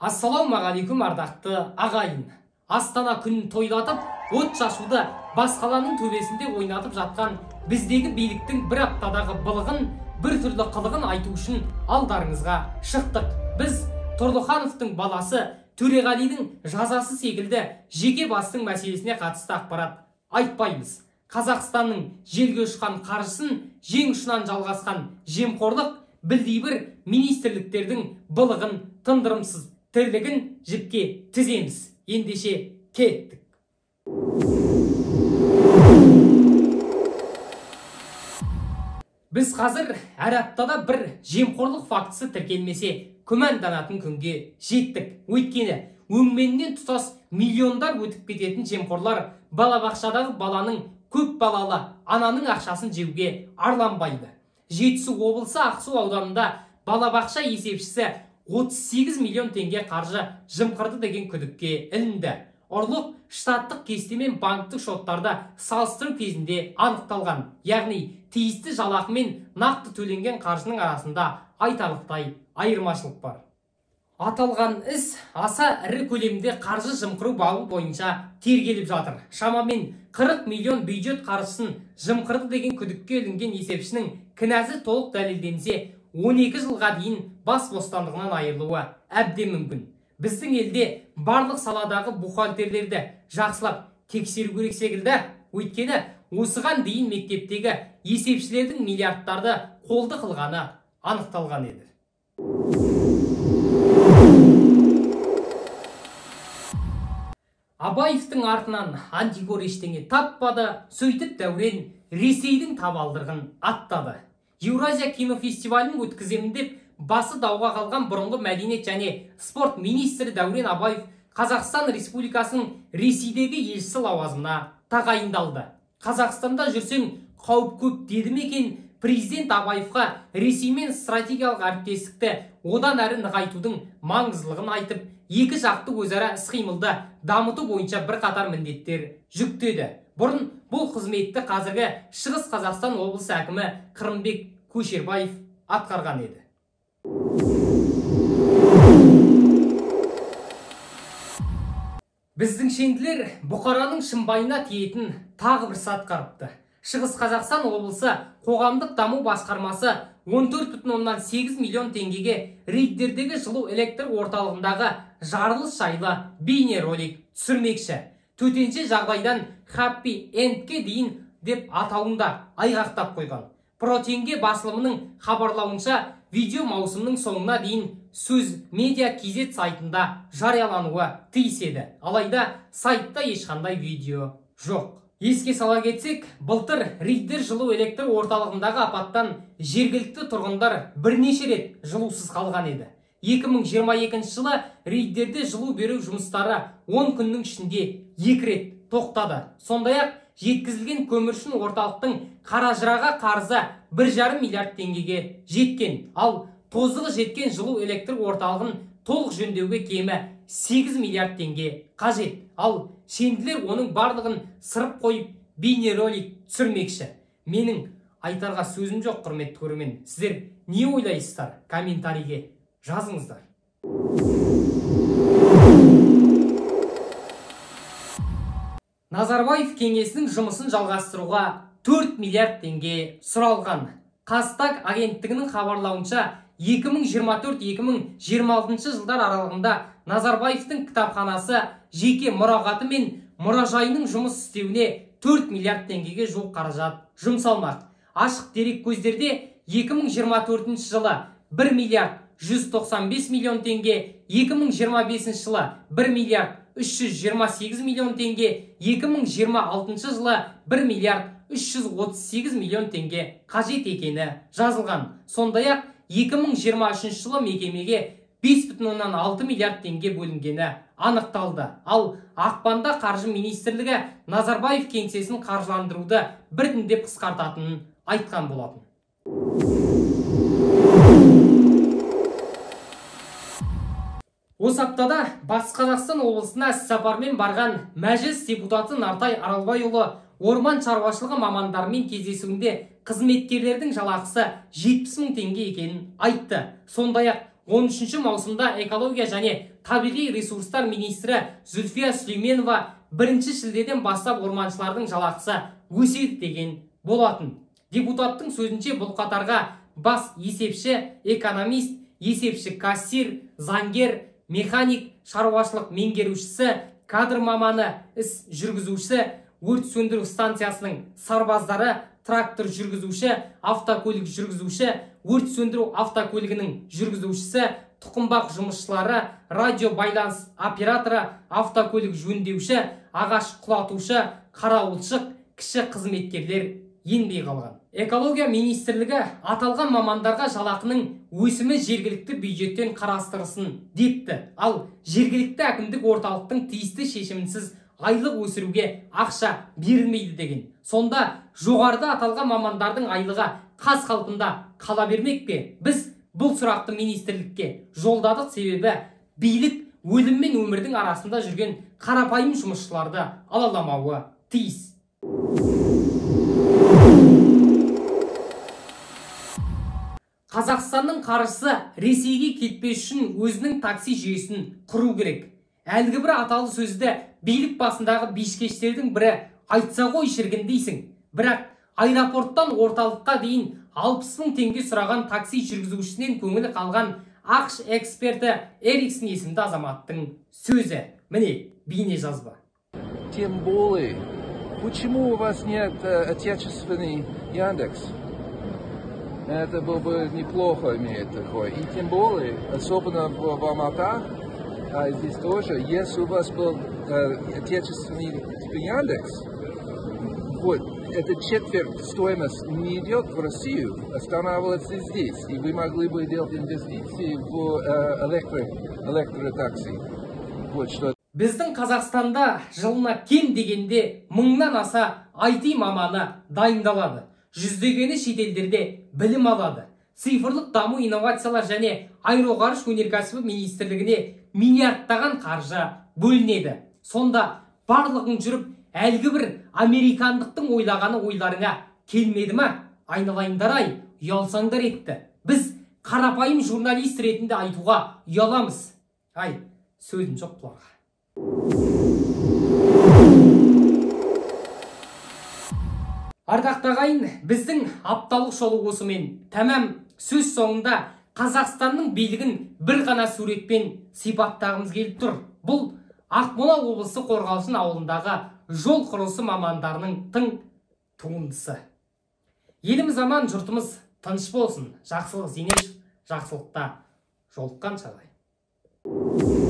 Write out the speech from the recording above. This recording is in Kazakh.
Ассалаумағалейкум ардақты ағайын. Астана күнін тойлатып, от шашуды бас қаланың төбесінде ойнатып жатқан біздегі биліктің бір аптадағы былығын, бір түрлі қылығын айту үшін алдарыңызға шықтық. Біз Тұрлыхановтың баласы Төреғалидың жазасы секілді жеке бастың мәселесіне қатысты ақпарат айтпаймыз. Қазақстанның желге ұшқан қаржысын жең ұшынан жалғасқан жемқорлық білдей бір министрліктердің былығын, тындырымсыз тірлігін жіпке тіземіз. Ендеше кеттік. Біз қазір әр аптада бір жемқорлық фактісі тіркелмесе күмәнданатын күнге жеттік. Өйткені өңменінен тұтас миллиондар өтіп кететін жемқорлар балабақшадағы баланың көп балалы ананың ақшасын жеуге арланбайды. Жетісу облысы Ақсу ауданында балабақша есепшісі 38 миллион теңге қаржы жымқырды деген күдікке ілінді. Ұрлық штаттық кестемен банктік шоттарды салыстыру кезінде анықталған. Яғни тиісті жалақы мен нақты төленген қаржының арасында айтарлықтай айырмашылық бар. Аталған іс аса ірі көлемде қаржы жымқыру бабы бойынша тергеліп жатыр. Шамамен 40 миллион бюджет қаржысын жымқырды деген күдікке ілінген есепшінің кінәсі толық дәлелденсе, 12 жылға дейін бас бостандығынан айырылуы әбден мүмкін. Біздің елде барлық саладағы бухгалтерлерді жақсылап тексеру керек секілді. Өйткені осыған дейін мектептегі есепшілердің миллиардтарды қолды қылғаны анықталған еді. Абаевтың артынан Антигор ештеңе таппады, сөйтіп Дәурен Ресейдің табалдырығын аттады. Еуразия кинофестивалін өткіземін деп басы дауға қалған бұрынғы мәдениет және спорт министрі Дәурен Абаев Қазақстан Республикасының Ресейдегі елшісі лауазымына тағайындалды. Қазақстанда жүрсең қауіп көп деді мекен президент Абаевқа Ресеймен стратегиялық әріптестікті одан әрі нығайтудың маңыздылығын айтып, екі жақты өзара іс-қимылды дамыту бойынша бірқатар міндеттер жүктеді. Бұрын бұл қызметті қазіргі Шығыс Қазақстан облысы әкімі Қырымбек Көшербаев атқарған еді. Біздің шенділер бұқараның шымбайына тиетін тағы бір сат қарыпты. Шығыс Қазақстан облысы қоғамдық даму басқармасы 14,8 миллион теңгеге рейдердегі жылу электр орталығындағы жарылыс жайлы бейнеролик түсірмекші. Төтенше жағдайдан Happy Endке дейін деп атауында айғақтап қойған. Протенге басылымының хабарлауынша видео маусымның соңына дейін сөз медиа KZ сайтында жариялануы тиіс еді. Алайда сайтта ешқандай видео жоқ. Еске сала кетсек, былтыр рейдер жылу электр орталығындағы апаттан жергілікті тұрғындар бірнеше рет жылусыз қалған еді. 2022 жылы рейдерде жылу беру жұмыстары 10 күннің ішінде 2 рет тоқтады. Сондай-ақ жеткізілген көмір үшін орталықтың қаражыраға қарызы 1,5 миллиард теңгеге жеткен. Ал тозығы жеткен жылу электр орталығын толық жөндеуге кемі 8 миллиард теңге қажет. Ал шенділер оның барлығын сырып қойып бейнеролик түсірмекші. Менің айтарға сөзім жоқ, құрметті көрермен. Сіздер не ойлайсыздар? Комментарийге жазыңыздар. Назарбаев кеңесінің жұмысын жалғастыруға 4 миллиард теңге сұралған. Қазтаг агенттігінің хабарлауынша 2024-2026 жылдар аралығында Назарбаевтың кітапханасы жеке мұрағаты мен мұражайының жұмыс істеуіне 4 миллиард теңгеге жуық қаражат жұмсалмақ. Ашық дерек көздерде 2024 жылы 1 миллиард 195 миллион теңге, 2025 жылы 1 миллиард 328 миллион теңге, 2026 жылы 1 миллиард 338 миллион теңге қажет екені жазылған. Сондай-ақ 2023 жылы мекемеге 5,6 миллиард теңге бөлінгені анықталды. Ал ақпанда қаржы министрлігі Назарбаев кеңсесін қаржыландыруды біртіндеп қысқартатынын айтқан болатын. Осы аптада Батыс Қазақстан облысына іссапармен барған мәжіліс депутаты Нартай Аралбайұлы орман шаруашылығы мамандарымен кездесуінде қызметкерлердің жалақысы 70 мың теңге екенін айтты. Сондай-ақ 13 маусымда экология және табиғи ресурстар министрі Зүлфия Сүлейменова 1 шілдеден бастап орманшылардың жалақысы өседі деген болатын. Депутаттың сөзінше бұл қатарға бас есепші, экономист, есепші кассир, заңгер, механик, шаруашылық меңгерушісі, кадр маманы, іс жүргізушісі, өрт сөндіру станциясының сарбаздары, трактор жүргізуші, автокөлік жүргізуші, өрт сөндіру автокөлігінің жүргізушісі, тұқымбақ жұмысшылары, радио байланыс операторы, автокөлік жөндеуші, ағаш құлатушы, қарауылшық, кіші қызметкерлер енбей қалған. Экология министрлігі аталған мамандарға жалақының өсімі жергілікті бюджеттен қарастырылсын депті. Ал жергілікті әкімдік орталықтың тиісті шешімінсіз айлық өсіруге ақша берілмейді деген. Сонда жоғарыда аталған мамандардың айлығы қаз қалпында қала бермек пе? Біз бұл сұрақты министрлікке жолдадық, себебі билік өлім мен өмірдің арасында жүрген қарапайым жұмысшыларды алаламауы тиіс. Қазақстанның қаржысы Ресейге кетпес үшін өзінің такси жүйесін құру керек. Әлгі бір аталы сөзді билік басындағы бишкештердің бірі айтса ғой шіркін дейсің. Бірақ аэропорттан орталыққа дейін 60 000 теңге сұраған такси жүргізушісінен көңілі қалған ақш эксперті Эриксон есімді азаматтың сөзі. Міне бейне жазба. Тем более, почему у вас нет отечественный Яндекс? Это было бы неплохо иметь такой. И тем более, особенно в Алматах, здесь тоже, если у вас был отечественный Яндекс, вот, эта четверть стоимость не идет в Россию, останавливается здесь. И вы могли бы делать инвестиции в электротакси. Вот что. Біздің Қазақстанда жылына кем дегенде 1000-нан аса IT маманы дайындалады. Жүздегені шетелдерде білім алады. Цифрлық даму инновациялар және аэроғарыш өнеркәсібі министрлігіне миллиардтаған қаржы бөлінеді. Сонда барлығың жүріп, әлгі бір американдықтың ойлағаны ойларыңа келмеді ма? Айналайындар-ай, ұялсаңдар етті. Біз қарапайым журналист ретінде айтуға ұяламыз. Ай, сөзім жоқ құларға. Ардақты ағайын, біздің апталық шолу осымен тәмам. Сөз соңында Қазақстанның билігін бір ғана суретпен сипаттағымыз келіп тұр. Бұл Ақмола облысы Қорғалжын ауылындағы жол құрылысы мамандарының тың туындысы. Еліміз аман, жұртымыз тыныш болсын. Жақсылық Зейнешев, жақсылықта жолыққан шағай.